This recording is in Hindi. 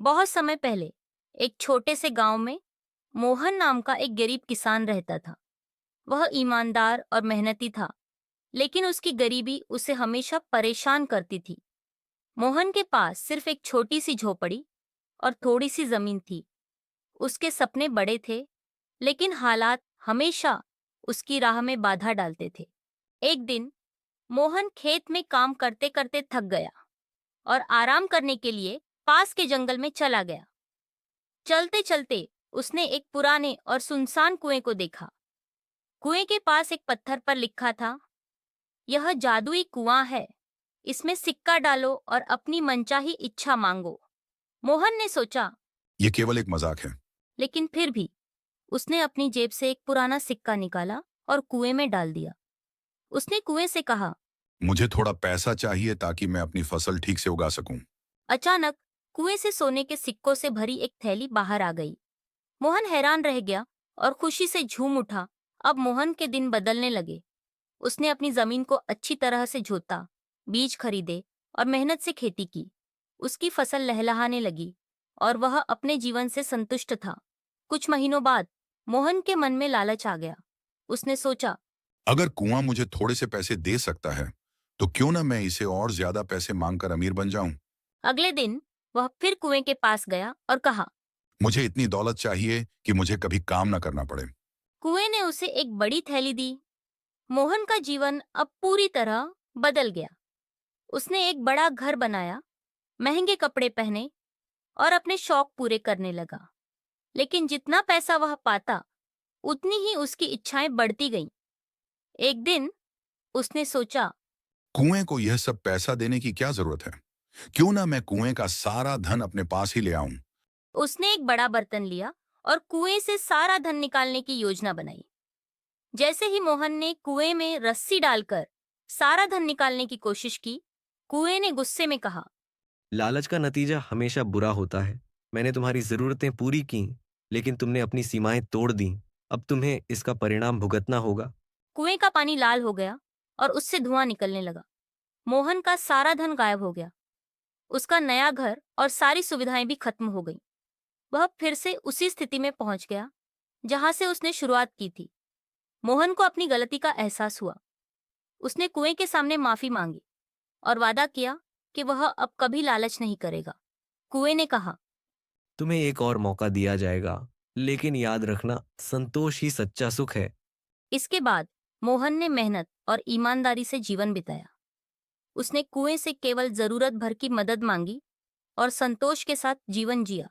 बहुत समय पहले एक छोटे से गांव में मोहन नाम का एक गरीब किसान रहता था। वह ईमानदार और मेहनती था, लेकिन उसकी गरीबी उसे हमेशा परेशान करती थी। मोहन के पास सिर्फ एक छोटी सी झोपड़ी और थोड़ी सी जमीन थी। उसके सपने बड़े थे, लेकिन हालात हमेशा उसकी राह में बाधा डालते थे। एक दिन मोहन खेत में काम करते करते थक गया और आराम करने के लिए पास के जंगल में चला गया। चलते चलते उसने एक पुराने और सुनसान कुएं को देखा। कुएं के पास एक पत्थर पर लिखा था, यह जादुई कुआं है, इसमें सिक्का डालो और अपनी मनचाही इच्छा मांगो। मोहन ने सोचा, ये केवल एक मजाक है। लेकिन फिर भी उसने अपनी जेब से एक पुराना सिक्का निकाला और कुएं में डाल दिया। उसने कुएं से कहा। मुझे थोड़ा पैसा चाहिए ताकि मैं अपनी फसल ठीक से उगा सकूं। अचानक कुएं से सोने के सिक्कों से भरी एक थैली बाहर आ गई। मोहन हैरान रह गया और खुशी से झूम उठा। अब मोहन के दिन बदलने लगे। उसने अपनी जमीन को अच्छी तरह से जोता, बीज खरीदे और मेहनत से खेती की। उसकी फसल लहलहाने लगी और वह अपने जीवन से संतुष्ट था। कुछ महीनों बाद मोहन के मन में लालच आ गया। उसने सोचा, अगर कुआं मुझे थोड़े से पैसे दे सकता है, तो क्यों ना मैं इसे और ज्यादा पैसे मांगकर अमीर बन जाऊं। अगले दिन वह फिर कुएं के पास गया और कहा। मुझे इतनी दौलत चाहिए कि मुझे कभी काम ना करना पड़े। कुएं ने उसे एक बड़ी थैली दी। मोहन का जीवन अब पूरी तरह बदल गया। उसने एक बड़ा घर बनाया, महंगे कपड़े पहने और अपने शौक पूरे करने लगा। लेकिन जितना पैसा वह पाता, उतनी ही उसकी इच्छाएं बढ़ती गईं। एक दिन उसने सोचा, कुएं को यह सब पैसा देने की क्या जरूरत है? क्यों ना मैं कुएं का सारा धन अपने पास ही ले आऊं। उसने एक बड़ा बर्तन लिया और कुएं से सारा धन निकालने की योजना बनाई। जैसे ही मोहन ने कुएं में रस्सी डालकर सारा धन निकालने की कोशिश की, कुएं ने गुस्से में कहा। लालच का नतीजा हमेशा बुरा होता है। मैंने तुम्हारी जरूरतें पूरी की, लेकिन तुमने अपनी सीमाएं तोड़ दी। अब तुम्हें इसका परिणाम भुगतना होगा। कुएं का पानी लाल हो गया और उससे धुआं निकलने लगा। मोहन का सारा धन गायब हो गया। उसका नया घर और सारी सुविधाएं भी खत्म हो गईं। वह फिर से उसी स्थिति में पहुंच गया जहां से उसने शुरुआत की थी। मोहन को अपनी गलती का एहसास हुआ। उसने कुएं के सामने माफी मांगी और वादा किया कि वह अब कभी लालच नहीं करेगा। कुएं ने कहा। तुम्हें एक और मौका दिया जाएगा, लेकिन याद रखना, संतोष ही सच्चा सुख है। इसके बाद मोहन ने मेहनत और ईमानदारी से जीवन बिताया। उसने कुएं से केवल जरूरत भर की मदद मांगी और संतोष के साथ जीवन जिया।